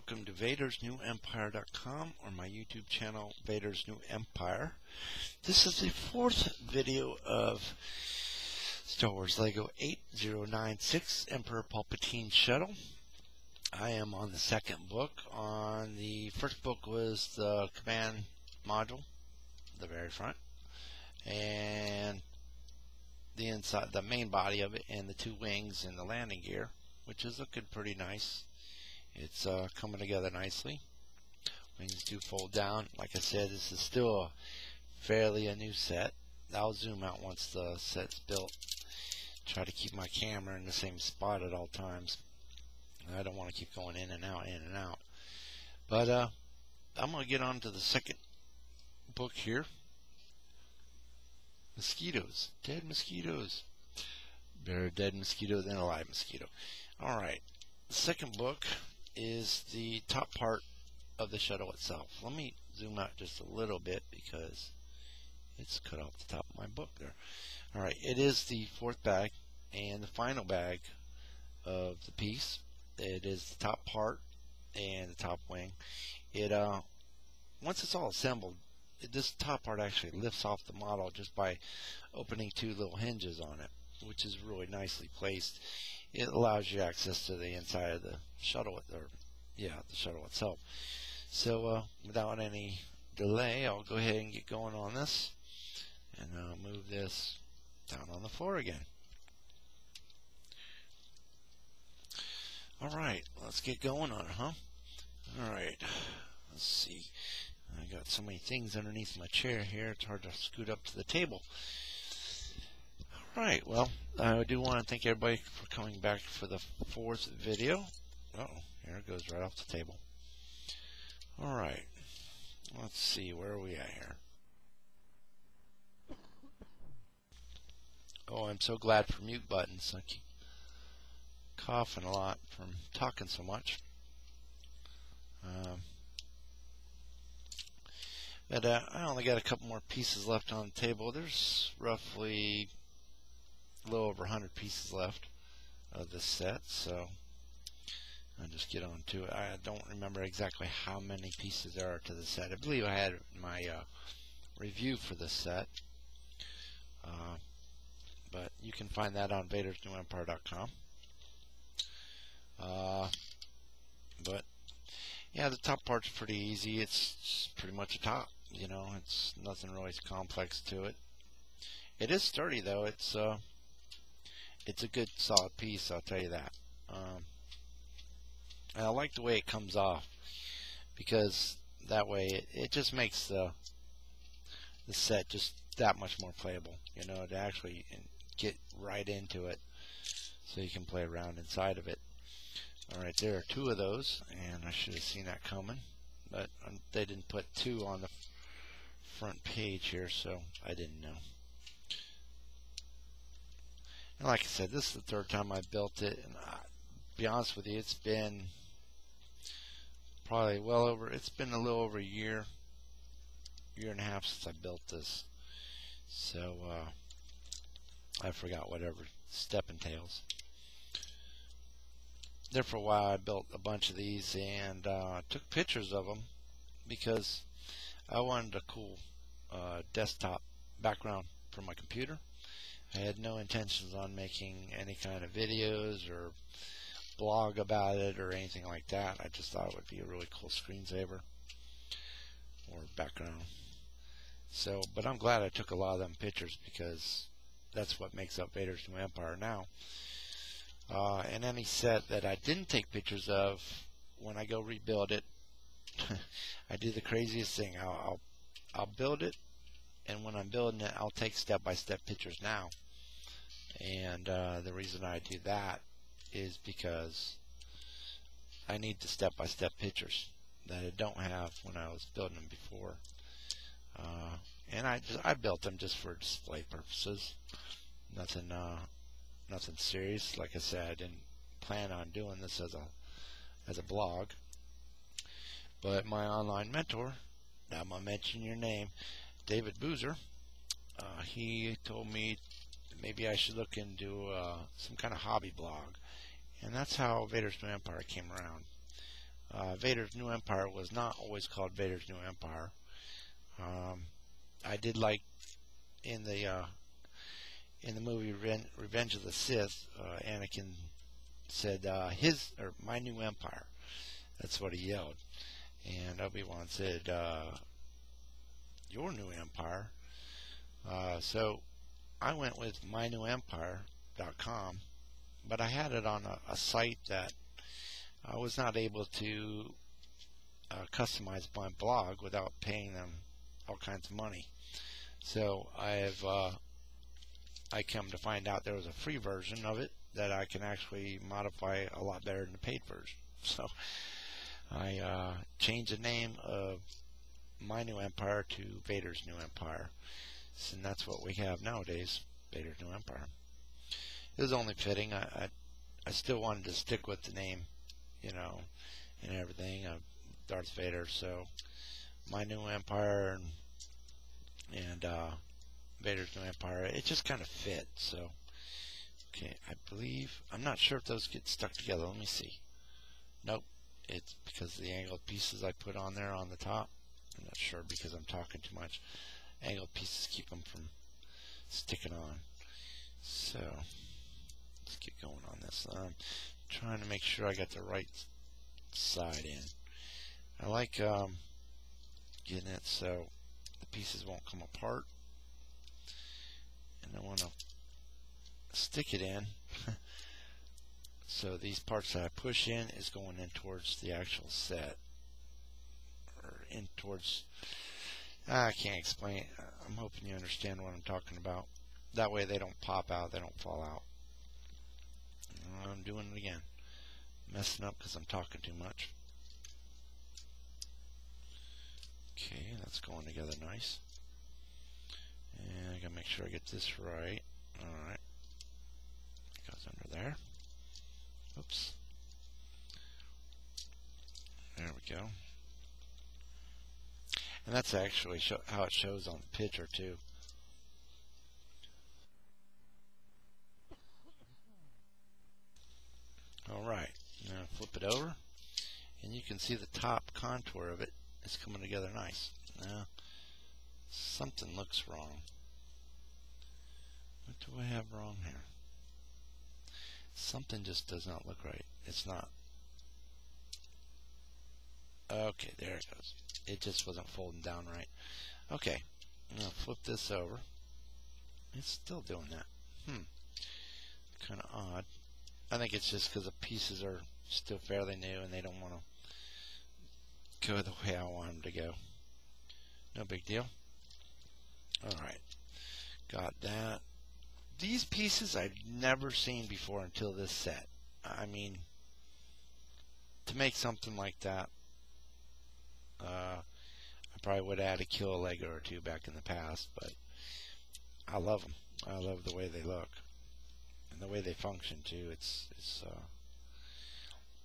welcome to VadersNewEmpire.com or my YouTube channel, Vader's New Empire. This is the fourth video of Star Wars Lego 8096 Emperor Palpatine Shuttle. I am on the second book. On the first book was the command module, the very front, and the inside, the main body of it, and the two wings and the landing gear, which is looking pretty nice. It's coming together nicely. Wings do fold down. Like I said, this is still fairly a new set. I'll zoom out once the set's built. Try to keep my camera in the same spot at all times. I don't want to keep going in and out, in and out. But I'm going to get on to the second book here. Mosquitoes. Dead mosquitoes. Better a dead mosquito than a live mosquito. Alright. The second book is the top part of the shuttle itself. Let me zoom out just a little bit because it's cut off the top of my book there. Alright, it is the fourth bag and the final bag of the piece. It is the top part and the top wing. It once it's all assembled, this top part actually lifts off the model just by opening two little hinges on it, which is really nicely placed. It allows you access to the inside of the shuttle, the shuttle itself. So without any delay, I'll go ahead and get going on this, and I'll move this down on the floor again. Alright, let's get going on it, huh? Alright, let's see. I got so many things underneath my chair here, it's hard to scoot up to the table. Alright, well, I do want to thank everybody for coming back for the fourth video. Here it goes right off the table. Alright, let's see, where are we at here? Oh, I'm so glad for mute buttons. I keep coughing a lot from talking so much. But I only got a couple more pieces left on the table. There's roughly a little over 100 pieces left of this set, so I'll just get on to it. I don't remember exactly how many pieces there are to the set. I believe I had my review for this set, but you can find that on VadersNewEmpire.com. But yeah, the top part's pretty easy. It's pretty much a top, you know. It's nothing really complex to it. It is sturdy though. It's a good solid piece, I'll tell you that. And I like the way it comes off, because that way it just makes the set just that much more playable, you know, to actually get right into it so you can play around inside of it. Alright, there are two of those, and I should have seen that coming, but they didn't put two on the front page here, so I didn't know. And like I said, this is the third time I built it, and to be honest with you, it's been probably it's been a little over a year and a half since I built this, so I forgot whatever step entails. There for a while I built a bunch of these and took pictures of them because I wanted a cool desktop background for my computer. I had no intentions on making any kind of videos or blog about it or anything like that. I just thought it would be a really cool screensaver or background. So, but I'm glad I took a lot of them pictures, because that's what makes up Vader's New Empire now. And any set that I didn't take pictures of, when I go rebuild it, I do the craziest thing. I'll build it, and when I'm building it, I'll take step-by-step pictures now. And the reason I do that is because I need the step-by-step pictures that I don't have when I was building them before. And I built them just for display purposes. Nothing serious. Like I said, I didn't plan on doing this as a blog. But my online mentor, now I'm gonna mention your name, David Boozer, he told me that maybe I should look into some kind of hobby blog, and that's how Vader's New Empire came around. Vader's New Empire was not always called Vader's New Empire. I did like in the movie Revenge of the Sith, Anakin said my new empire. That's what he yelled. And Obi-Wan said, your new empire. So I went with mynewempire.com, but I had it on a site that I was not able to customize my blog without paying them all kinds of money. So I come to find out there was a free version of it that I can actually modify a lot better than the paid version. So I changed the name of My New Empire to Vader's New Empire, and that's what we have nowadays, Vader's New Empire. It was only fitting. I still wanted to stick with the name, and everything of Darth Vader. So My New Empire and Vader's New Empire, it just kind of fit. So okay, I'm not sure if those get stuck together. Let me see. Nope, it's because of the angled pieces I put on there on the top. I'm not sure because I'm talking too much. Angled pieces keep them from sticking on. So let's get going on this. I'm trying to make sure I got the right side in. I like getting it so the pieces won't come apart, and I want to stick it in so these parts that I push in is going in towards the actual set, or in towards, I can't explain it. I'm hoping you understand what I'm talking about. That way they don't pop out, they don't fall out. I'm doing it again, messing up because I'm talking too much. Okay, that's going together nice. And I gotta make sure I get this right. Alright, goes under there. Oops. There we go. And that's actually how it shows on the picture too. Alright, now flip it over, and you can see the top contour of it is coming together nice. Now, something looks wrong. What do I have wrong here? Something just does not look right. It's not. Okay, there it goes. It just wasn't folding down right. Okay, I'm going to flip this over. It's still doing that. Kind of odd. I think it's just because the pieces are still fairly new and they don't want to go the way I want them to go. No big deal. Alright, got that. These pieces I've never seen before until this set. I mean, to make something like that, I probably would add a kilo Lego or two back in the past, but I love them. I love the way they look and the way they function too. It's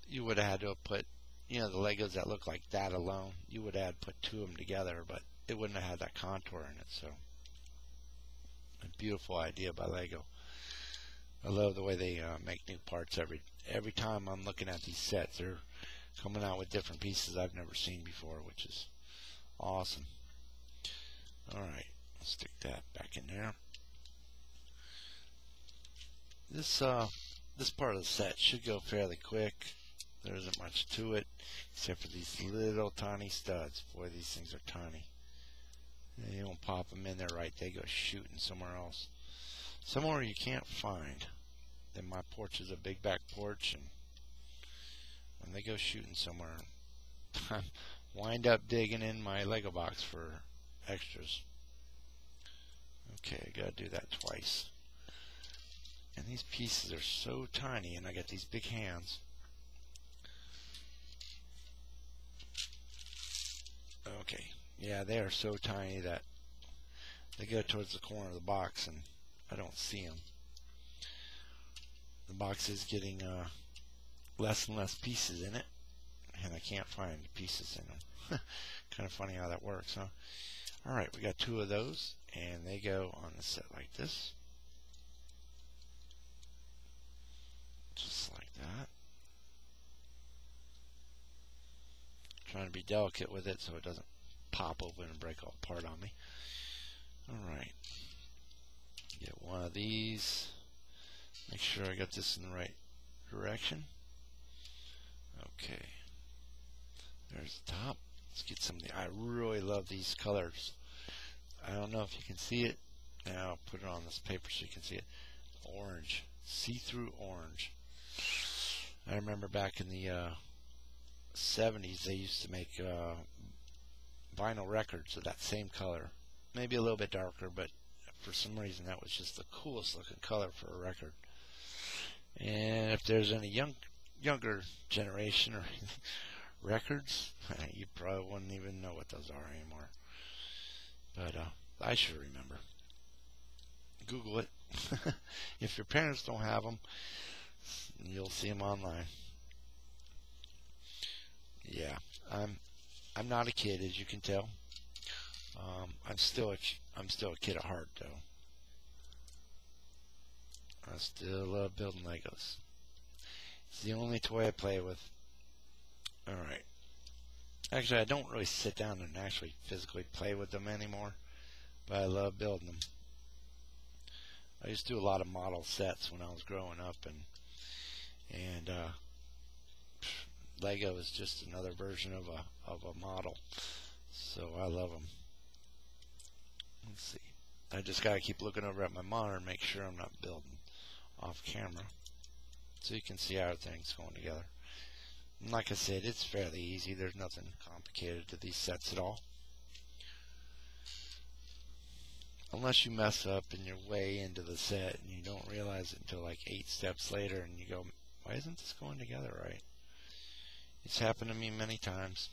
you would have had to have put, the Legos that look like that alone, you would have put two of them together, but it wouldn't have had that contour in it. So a beautiful idea by Lego. I love the way they make new parts every time I'm looking at these sets. They're coming out with different pieces I've never seen before, which is awesome. Alright, let's stick that back in there. This part of the set should go fairly quick. There isn't much to it except for these little tiny studs. Boy, these things are tiny. You don't pop them in there right, they go shooting somewhere else. Somewhere you can't find. Then my porch is a big back porch, and when they go shooting somewhere, I wind up digging in my Lego box for extras. Okay, I gotta do that twice. And these pieces are so tiny, and I got these big hands. Okay, yeah, they are so tiny that they go towards the corner of the box, and I don't see them. The box is getting less and less pieces in it, and I can't find the pieces in them. Kind of funny how that works, huh? Alright, we got two of those, and they go on the set like this. Just like that. trying to be delicate with it so it doesn't pop open and break all apart on me. Alright. Get one of these. Make sure I got this in the right direction. Okay. There's the top. Let's get some of the, I really love these colors. I don't know if you can see it. Now I'll put it on this paper so you can see it. Orange. See-through orange. I remember back in the 70s they used to make vinyl records of that same color. Maybe a little bit darker, but for some reason that was just the coolest looking color for a record. And if there's any younger generation or records, you probably wouldn't even know what those are anymore. But I should remember. Google it. If your parents don't have them, you'll see them online. Yeah, I'm not a kid, as you can tell. I'm still a kid at heart, though. I still love building Legos. It's the only toy I play with. Alright. Actually, I don't really sit down and actually physically play with them anymore, but I love building them. I used to do a lot of model sets when I was growing up, and Lego is just another version of a model. So I love them. Let's see. I just gotta keep looking over at my monitor and make sure I'm not building off camera, so you can see how everything's going together. And like I said, it's fairly easy. There's nothing complicated to these sets at all. Unless you mess up and you're way into the set and you don't realize it until like 8 steps later and you go, why isn't this going together right? It's happened to me many times.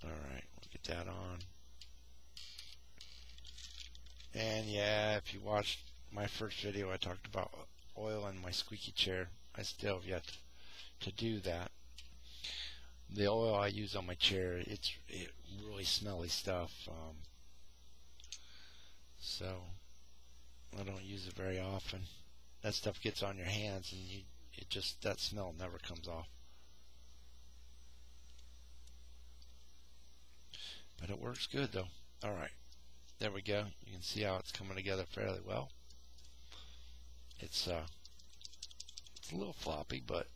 Alright, we'll get that on. And yeah, if you watched my first video, I talked about oil in my squeaky chair. I still have yet to do that. The oil I use on my chair, it's really smelly stuff. So I don't use it very often. That stuff gets on your hands, and that smell never comes off. But it works good though. All right, there we go. You can see how it's coming together fairly well. It's a little floppy, but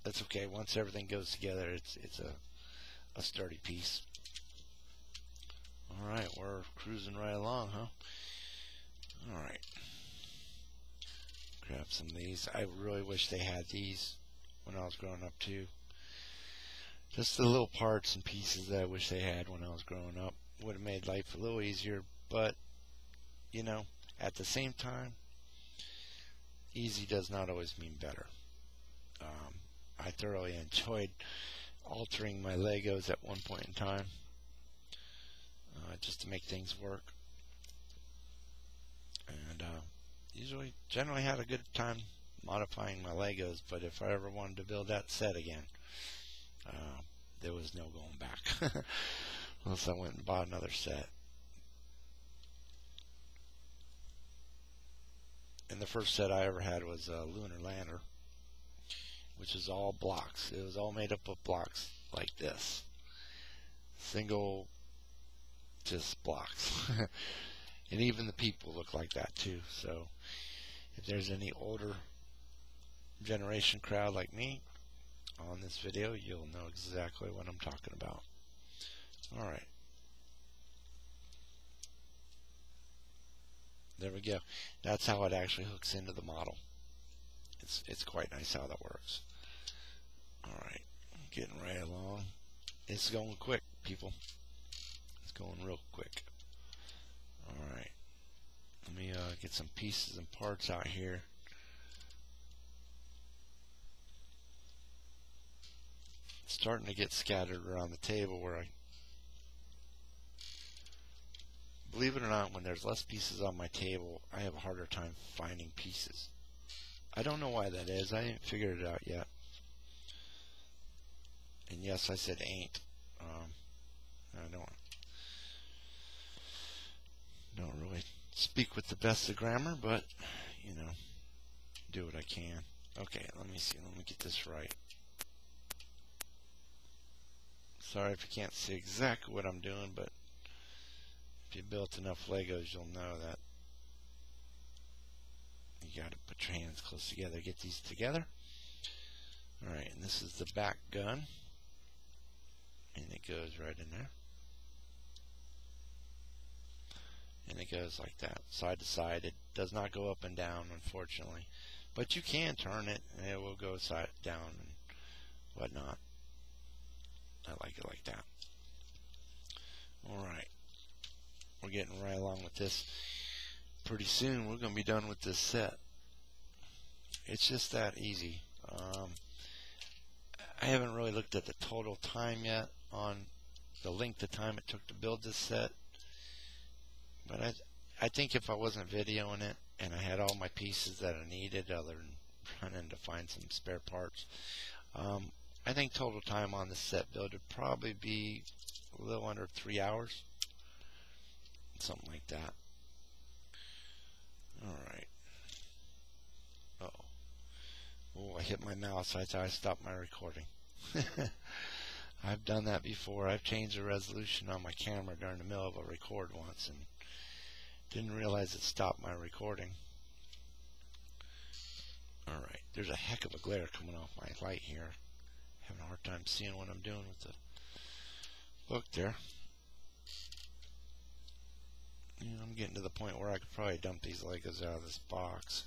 that's okay. Once everything goes together, it's a sturdy piece. Alright, we're cruising right along, huh? Alright. Grab some of these. I really wish they had these when I was growing up too. Just the little parts and pieces that I wish they had when I was growing up. Would have made life a little easier, but you know, at the same time, easy does not always mean better. I thoroughly enjoyed altering my Legos at one point in time, just to make things work, and generally had a good time modifying my Legos. But if I ever wanted to build that set again, there was no going back unless I went and bought another set. And the first set I ever had was Lunar Lander, which is all blocks. It was all made up of blocks like this. Single, just blocks. And even the people look like that too. So if there's any older generation crowd like me on this video, you'll know exactly what I'm talking about. Alright. There we go. That's how it actually hooks into the model. It's quite nice how that works. Alright, getting right along. It's going quick, people. It's going real quick. Alright, let me get some pieces and parts out here. It's starting to get scattered around the table where believe it or not, when there's less pieces on my table, I have a harder time finding pieces. I don't know why that is. I ain't figured it out yet. And yes, I said ain't. I don't really speak with the best of grammar, but you know, do what I can. Okay, let me see. Let me get this right. Sorry if you can't see exactly what I'm doing, but if you built enough Legos, you'll know that you got to put your hands close together, get these together. Alright, and this is the back gun, and it goes right in there. And it goes like that, side to side. It does not go up and down, unfortunately, but you can turn it and it will go side down and whatnot. I like it like that. Alright, we're getting right along with this. Pretty soon we're going to be done with this set. It's just that easy. I haven't really looked at the total time yet on the length of time it took to build this set, but I think if I wasn't videoing it and I had all my pieces that I needed other than running to find some spare parts, I think total time on this set build would probably be a little under 3 hours, something like that. Alright. Oh, I hit my mouse. I thought I stopped my recording. I've done that before. I've changed the resolution on my camera during the middle of a record once and didn't realize it stopped my recording. Alright, there's a heck of a glare coming off my light here. Having a hard time seeing what I'm doing with the book there. I'm getting to the point where I could probably dump these Legos out of this box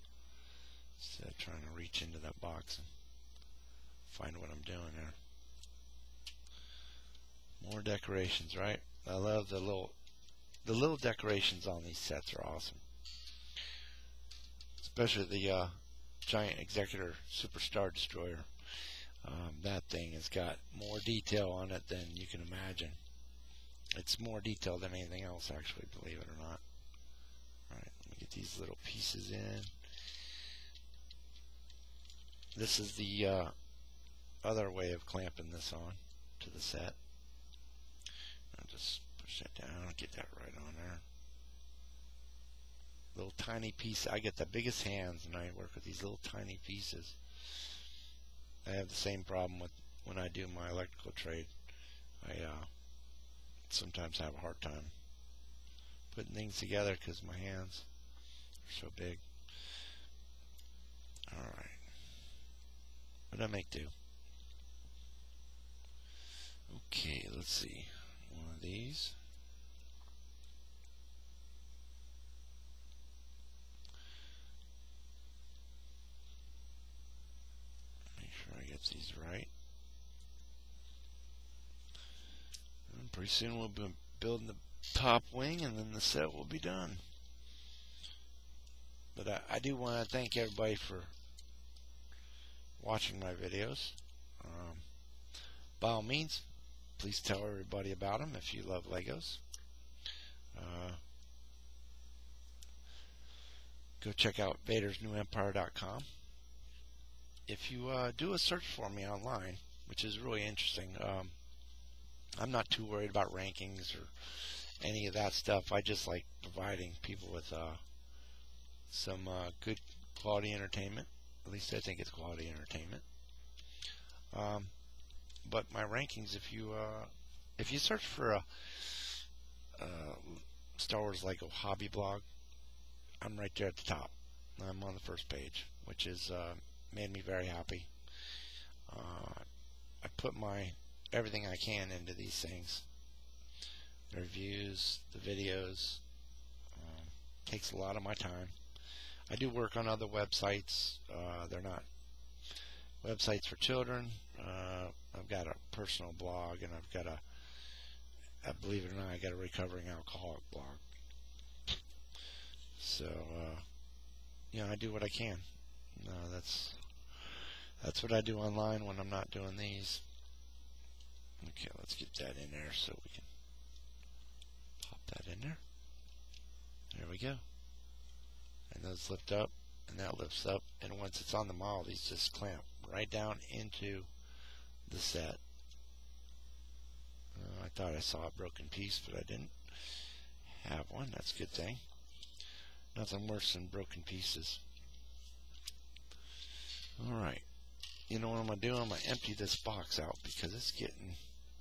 instead of trying to reach into that box and find what I'm doing there. More decorations, right? I love the little decorations on these sets are awesome. Especially the Giant Executor Superstar Destroyer. That thing has got more detail on it than you can imagine. It's more detailed than anything else, actually, believe it or not. Alright, let me get these little pieces in. This is the other way of clamping this on to the set. I'll just push that down, get that right on there. Little tiny piece. I get the biggest hands and I work with these little tiny pieces. I have the same problem with when I do my electrical trade. I sometimes have a hard time putting things together because my hands are so big. Alright. What did I make do? Okay, let's see. One of these. Make sure I get these right. And pretty soon we'll be building the top wing and then the set will be done. But I do want to thank everybody for watching my videos. By all means, please tell everybody about them if you love Legos. Go check out VadersNewEmpire.com. If you do a search for me online, which is really interesting, I'm not too worried about rankings or any of that stuff. I just like providing people with some good quality entertainment. At least I think it's quality entertainment. But my rankings, if you search for a Star Wars Lego hobby blog, I'm right there at the top. I'm on the first page, which is made me very happy. I put everything I can into these things. The reviews, the videos, takes a lot of my time. I do work on other websites. They're not websites for children. I've got a personal blog, and I've got believe it or not, I got a recovering alcoholic blog. So, I do what I can. That's what I do online when I'm not doing these. Okay, let's get that in there so we can pop that in there. There we go. And those lift up, and that lifts up, and once it's on the model, these just clamp right down into the set. I thought I saw a broken piece, but I didn't have one. That's a good thing. Nothing worse than broken pieces. Alright. You know what I'm going to do? I'm going to empty this box out because it's getting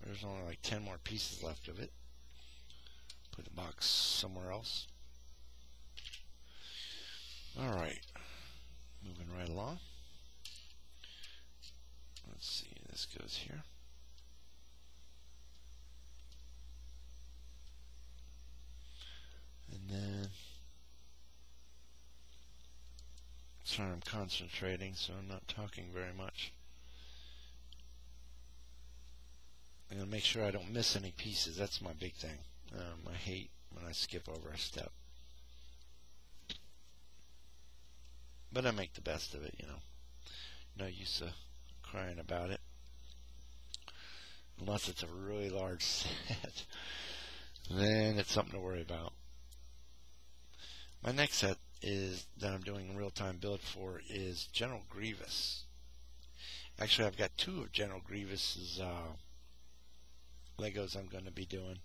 There's only like 10 more pieces left of it. Put the box somewhere else. Alright, moving right along. Let's see, this goes here. And then, sorry, I'm concentrating, so I'm not talking very much. I'm going to make sure I don't miss any pieces. That's my big thing. I hate when I skip over a step. But I make the best of it, you know. No use of crying about it. Unless it's a really large set. Then it's something to worry about. My next set is that I'm doing a real-time build for is General Grievous. Actually, I've got two of General Grievous's Legos I'm going to be doing.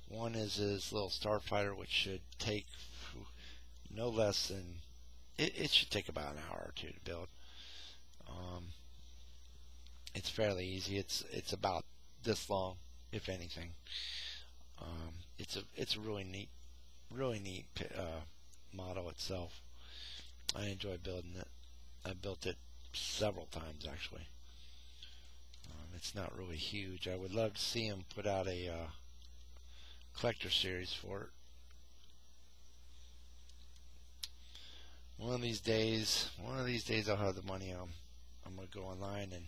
One is his little starfighter, which should take no less than, it should take about an hour or two to build. It's fairly easy. It's about this long, if anything. It's a really neat model itself. I enjoy building it. I built it several times actually. It's not really huge. I would love to see him put out a collector series for it. One of these days I'll have the money. I'm going to go online and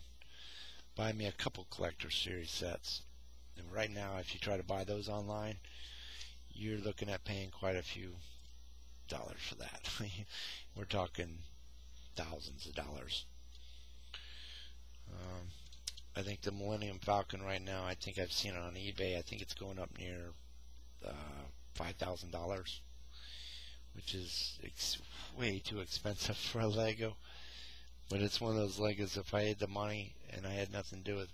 buy me a couple collector series sets. And right now, if you try to buy those online, you're looking at paying quite a few dollars for that. We're talking thousands of dollars. I think the Millennium Falcon right now, I think I've seen it on eBay. I think it's going up near $5,000, which is way too expensive for a Lego. But it's one of those Legos, if I had the money and I had nothing to do with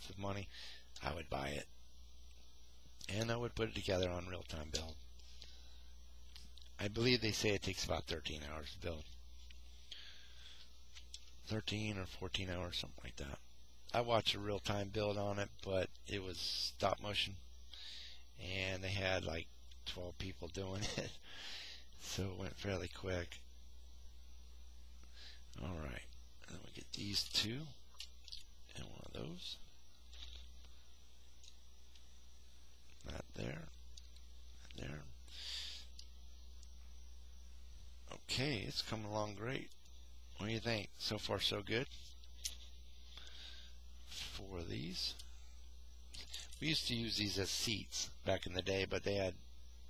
the money, I would buy it. And I would put it together on real-time build. I believe they say it takes about 13 hours to build. 13 or 14 hours, something like that. I watched a real-time build on it, but it was stop motion. And they had like 12 people doing it. So it went fairly quick. Alright. Then we get these two. And one of those. That there. And there. Okay, it's coming along great. What do you think? So far so good? For these. We used to use these as seats back in the day, but they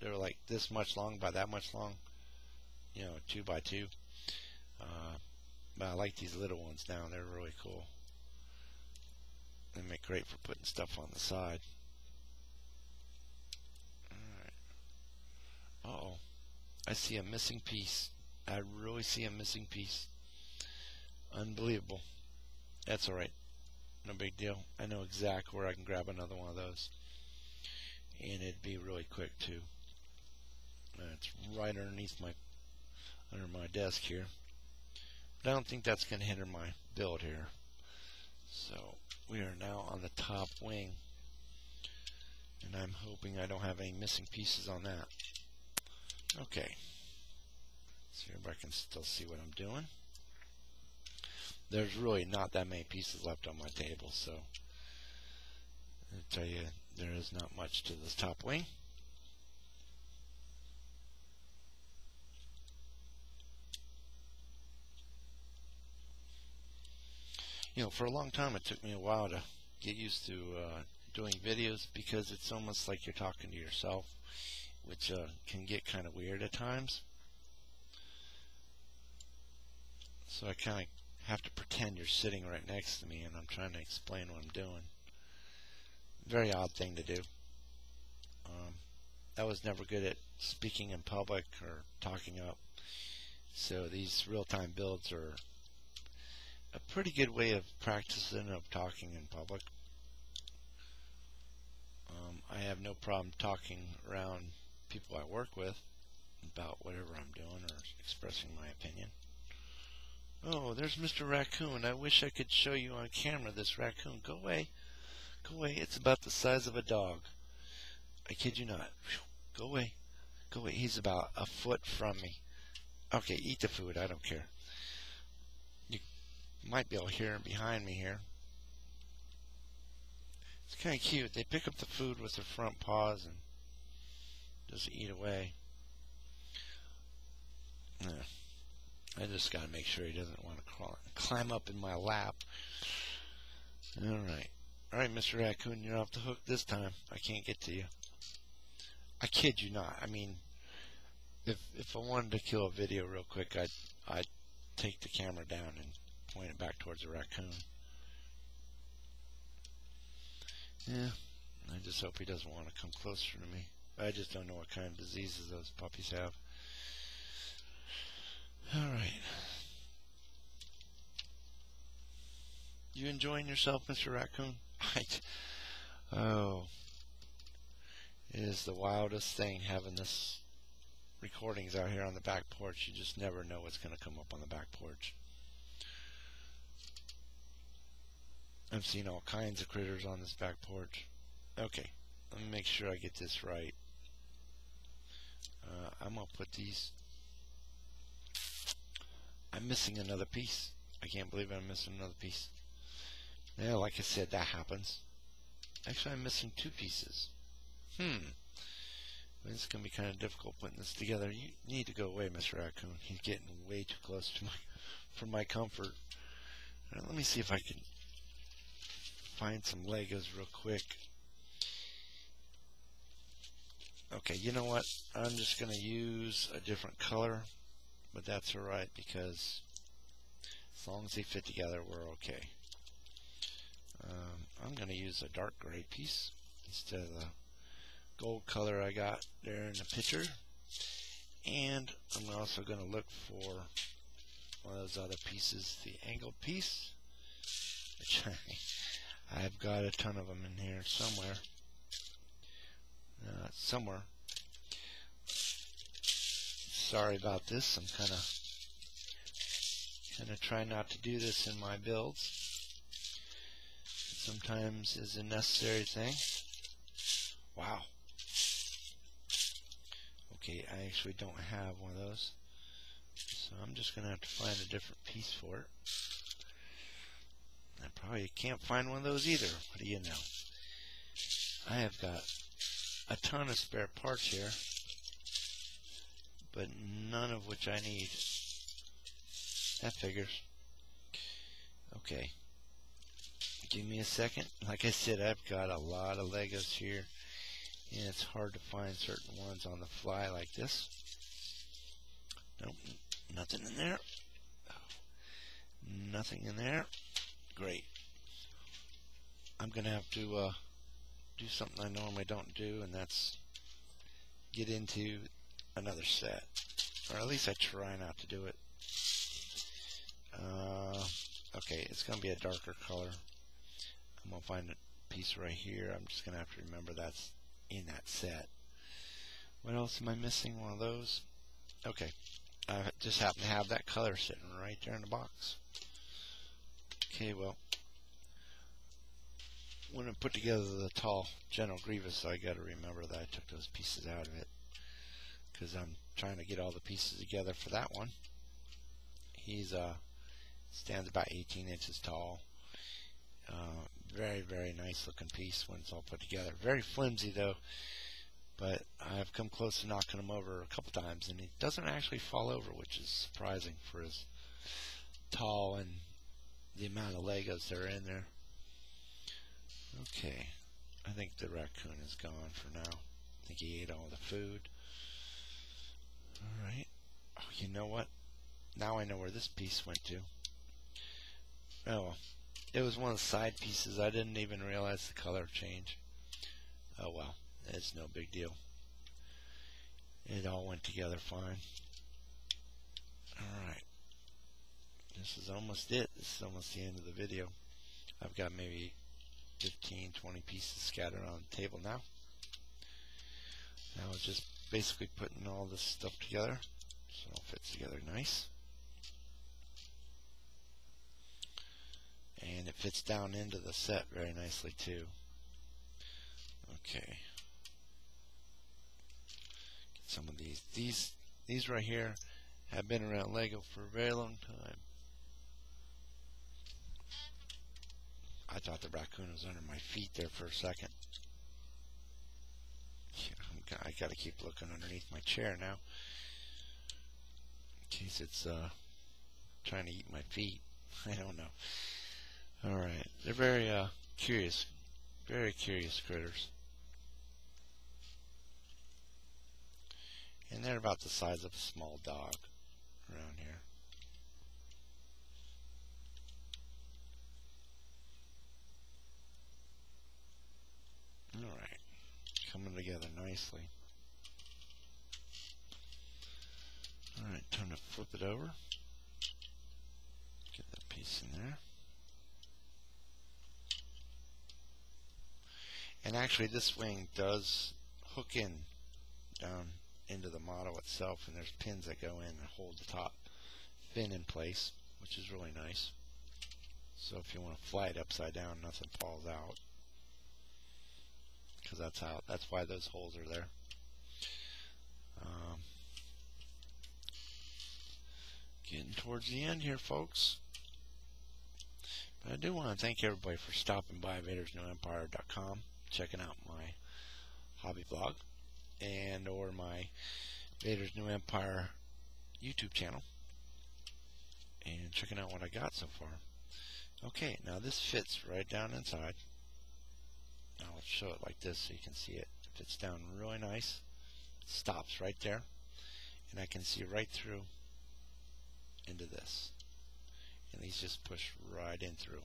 were like this much long by that much long. You know, 2 by 2. But I like these little ones now. They're really cool. They make great for putting stuff on the side. Alright. Uh-oh. I see a missing piece. I really see a missing piece. Unbelievable. That's alright. No big deal. I know exactly where I can grab another one of those. And it'd be really quick too. It's right underneath under my desk here. But I don't think that's going to hinder my build here. So we are now on the top wing. And I'm hoping I don't have any missing pieces on that. Okay. See if I can still see what I'm doing. There's really not that many pieces left on my table, so I'll tell you, there is not much to this top wing. You know, for a long time it took me a while to get used to doing videos, because it's almost like you're talking to yourself, which can get kind of weird at times. So I kind of have to pretend you're sitting right next to me and I'm trying to explain what I'm doing. Very odd thing to do. I was never good at speaking in public or talking up. So these real-time builds are a pretty good way of practicing of talking in public. I have no problem talking around people I work with about whatever I'm doing or expressing my opinion. Oh, there's Mr. Raccoon. I wish I could show you on camera this raccoon. Go away. Go away. It's about the size of a dog. I kid you not. Go away. Go away. He's about a foot from me. Okay, eat the food. I don't care. You might be able to hear him behind me here. It's kind of cute. They pick up the food with their front paws and just eat away. Yeah. I just got to make sure he doesn't want to climb up in my lap. Alright. Alright, Mr. Raccoon, you're off the hook this time. I can't get to you. I kid you not. I mean, if I wanted to kill a video real quick, I'd take the camera down and point it back towards the raccoon. Yeah, I just hope he doesn't want to come closer to me. I just don't know what kind of diseases those puppies have. Alright. You enjoying yourself, Mr. Raccoon? Oh. It is the wildest thing having this recordings out here on the back porch. You just never know what's going to come up on the back porch. I've seen all kinds of critters on this back porch. Okay, let me make sure I get this right. I'm going to put these... I'm missing another piece. I can't believe I'm missing another piece. Yeah, like I said, that happens. Actually, I'm missing two pieces. It's going to be kind of difficult putting this together. You need to go away, Mr. Raccoon. He's getting way too close to for my comfort. Right, let me see if I can find some Legos real quick. Okay, you know what? I'm just going to use a different color, but that's alright because as long as they fit together, we're okay. I'm going to use a dark gray piece instead of the gold color I got there in the picture. And I'm also going to look for one of those other pieces, the angled piece, which I've got a ton of them in here somewhere. Somewhere. Sorry about this. I'm kind of trying not to do this in my builds. Sometimes is a necessary thing. Wow. Okay, I actually don't have one of those. So I'm just going to have to find a different piece for it. I probably can't find one of those either. What do you know? I have got a ton of spare parts here, but none of which I need. That figures. Okay. Give me a second. Like I said, I've got a lot of Legos here, and it's hard to find certain ones on the fly like this. Nope, nothing in there. Nothing in there. Great. I'm going to have to do something I normally don't do, and that's get into another set. Or at least I try not to do it. Okay, it's going to be a darker color. I'm going to find a piece right here. I'm just going to have to remember that's in that set. What else am I missing? One of those? Okay. I just happen to have that color sitting right there in the box. Okay, well, when I put together the tall General Grievous, I got to remember that I took those pieces out of it, because I'm trying to get all the pieces together for that one. He's stands about 18 inches tall. Very, very nice looking piece when it's all put together. Very flimsy though, but I've come close to knocking him over a couple times, and he doesn't actually fall over, which is surprising for his tall and the amount of Legos that are in there. Okay, I think the raccoon is gone for now. I think he ate all the food. Alright. Oh, you know what? Now I know where this piece went to. Oh, well. It was one of the side pieces. I didn't even realize the color change. Oh well, it's no big deal. It all went together fine. Alright. This is almost it. This is almost the end of the video. I've got maybe 15, 20 pieces scattered on the table now. Now it's just basically putting all this stuff together so it all fits together nice. And it fits down into the set very nicely too. Okay. Get some of these. These right here have been around Lego for a very long time. I thought the raccoon was under my feet there for a second. Yeah, I gotta keep looking underneath my chair now, in case it's trying to eat my feet. I don't know. Alright, they're very curious critters. And they're about the size of a small dog around here. Alright, coming together nicely. Alright, time to flip it over. Get that piece in there. And actually this wing does hook in down into the model itself, and there's pins that go in and hold the top fin in place, which is really nice. So if you want to fly it upside down, nothing falls out, because that's why those holes are there. Getting towards the end here, folks. But I do want to thank everybody for stopping by VadersNewEmpire.com, checking out my hobby blog, and or my Vader's New Empire YouTube channel, and checking out what I got so far. Okay, now this fits right down inside. I'll show it like this so you can see it. It fits down really nice. Stops right there, and I can see right through into this. And these just push right in through.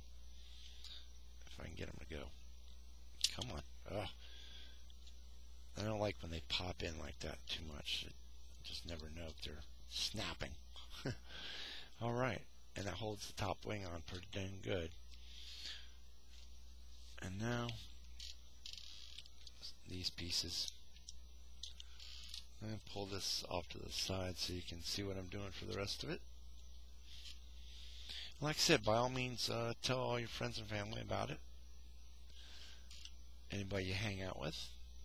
If I can get them to go. Come on. Ugh. I don't like when they pop in like that too much. You just never know if they're snapping. Alright, and that holds the top wing on pretty dang good. And now, these pieces. I'm going to pull this off to the side so you can see what I'm doing for the rest of it. Like I said, by all means, tell all your friends and family about it. Anybody you hang out with,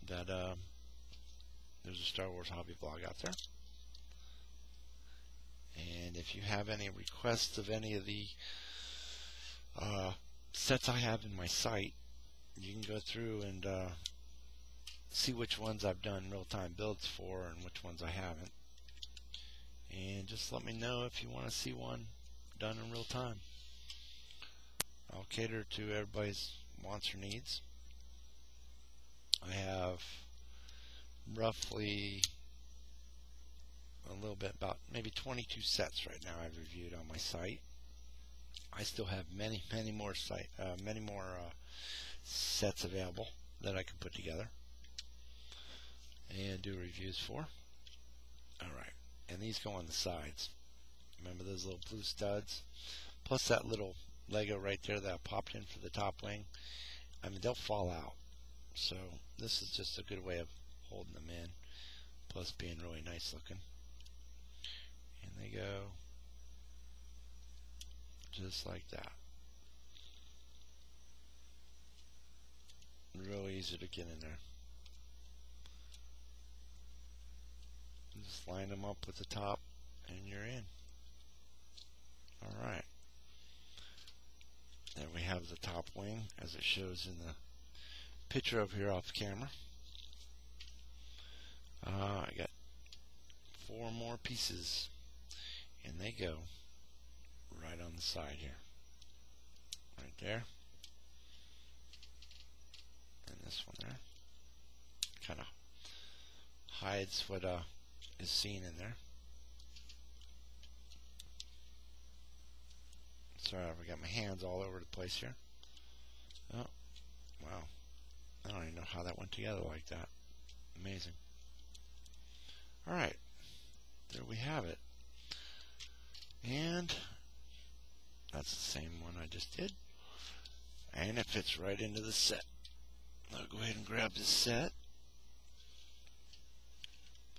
that there's a Star Wars hobby blog out there. And if you have any requests of any of the sets I have in my site, you can go through and see which ones I've done real-time builds for and which ones I haven't. And just let me know if you want to see one done in real time. I'll cater to everybody's wants or needs. I have roughly a little bit, about maybe 22 sets right now I've reviewed on my site. I still have many more sets available that I can put together and do reviews for. Alright, and these go on the sides. Remember those little blue studs? Plus that little Lego right there that I popped in for the top wing. I mean, they'll fall out. So this is just a good way of holding them in, plus being really nice looking. And they go just like that. Real easy to get in there. Just line them up with the top and you're in. Alright. There we have the top wing as it shows in the picture over here off camera. I got 4 more pieces, and they go right on the side here. Right there. And this one there. Kind of hides what is seen in there. Sorry, I got my hands all over the place here. Oh, wow. I don't even know how that went together like that. Amazing. Alright, there we have it. And that's the same one I just did. And it fits right into the set. I'll go ahead and grab this set.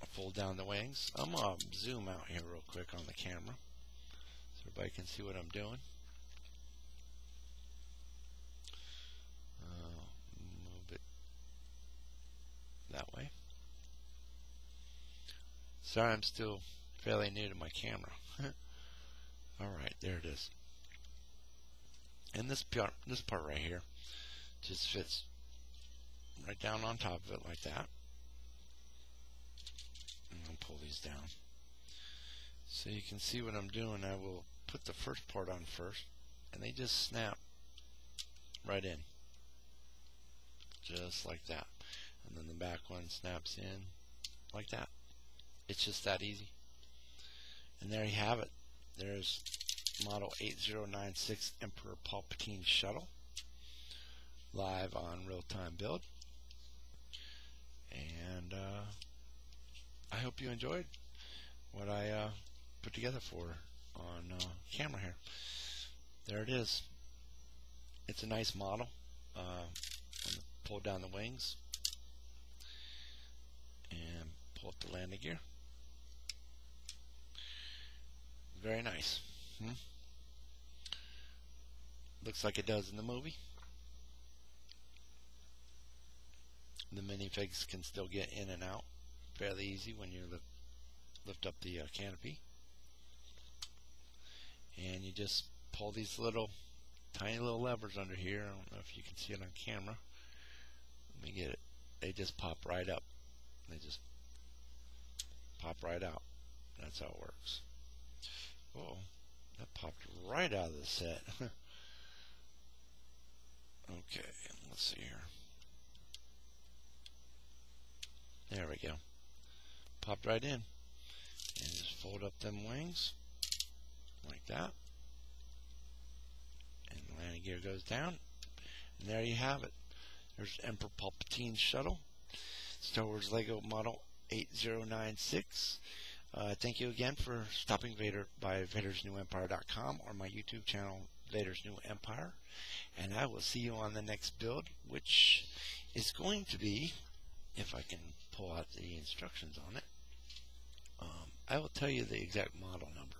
I'll fold down the wings. I'm going to zoom out here real quick on the camera so everybody can see what I'm doing. Move it Sorry, I'm still fairly new to my camera. Alright, there it is. And this part right here just fits right down on top of it like that. And I'll pull these down. So you can see what I'm doing. I will put the first part on first, and they just snap right in. Just like that. And then the back one snaps in like that. It's just that easy. And there you have it. There's Model 8096 Emperor Palpatine Shuttle, live on Real-Time Build. And I hope you enjoyed what I put together for on camera here. There it is. It's a nice model. Pull down the wings and pull up the landing gear. Very nice. Looks like it does in the movie. The minifigs can still get in and out fairly easy when you lift up the canopy. And you just pull these tiny little levers under here. I don't know if you can see it on camera. Let me get it. They just pop right up. They just pop right out. That's how it works. Oh, that popped right out of the set. Okay, let's see here. There we go. Popped right in. And just fold up them wings like that. And the landing gear goes down. And there you have it. There's Emperor Palpatine Shuttle, Star Wars Lego Model 8096. Thank you again for stopping by VadersNewEmpire.com or my YouTube channel, Vader's New Empire. And I will see you on the next build, which is going to be, if I can pull out the instructions on it, I will tell you the exact model number.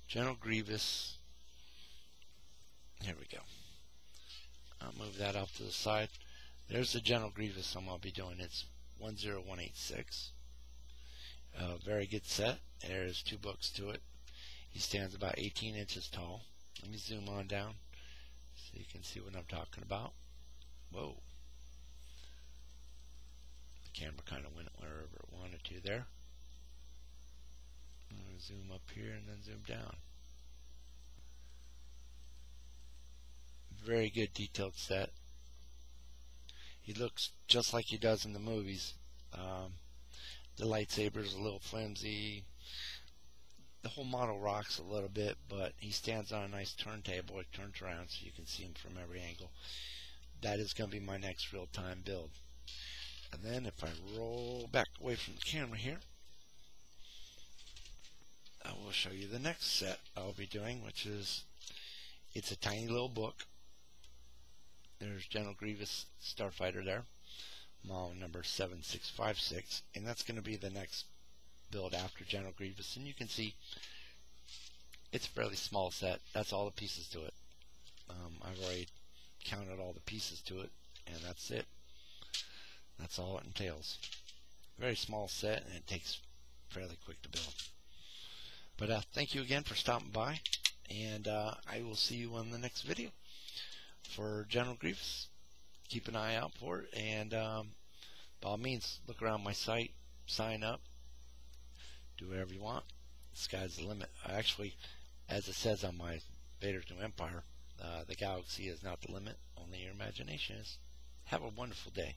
General Grievous. Here we go. I'll move that off to the side. There's the General Grievous I'm going to be doing. It's 10186. Very good set. There's 2 books to it. He stands about 18 inches tall. Let me zoom on down so you can see what I'm talking about. Whoa. The camera kind of went wherever it wanted to there. I'm going to zoom up here and then zoom down. Very good detailed set. He looks just like he does in the movies. The lightsaber's a little flimsy. The whole model rocks a little bit, but he stands on a nice turntable. It turns around so you can see him from every angle. That is going to be my next real-time build. And then if I roll back away from the camera here, I will show you the next set I'll be doing, which is, it's a tiny little book. There's General Grievous Starfighter there, model number 7656, and that's going to be the next build after General Grievous. And you can see it's a fairly small set. That's all the pieces to it. I've already counted all the pieces to it, and that's it. That's all it entails. Very small set, and it takes fairly quick to build. But thank you again for stopping by, and I will see you on the next video for General Grievous. Keep an eye out for it, and by all means, look around my site, sign up, do whatever you want. The sky's the limit. Actually, as it says on my Vader's New Empire, the galaxy is not the limit, only your imagination is. Have a wonderful day.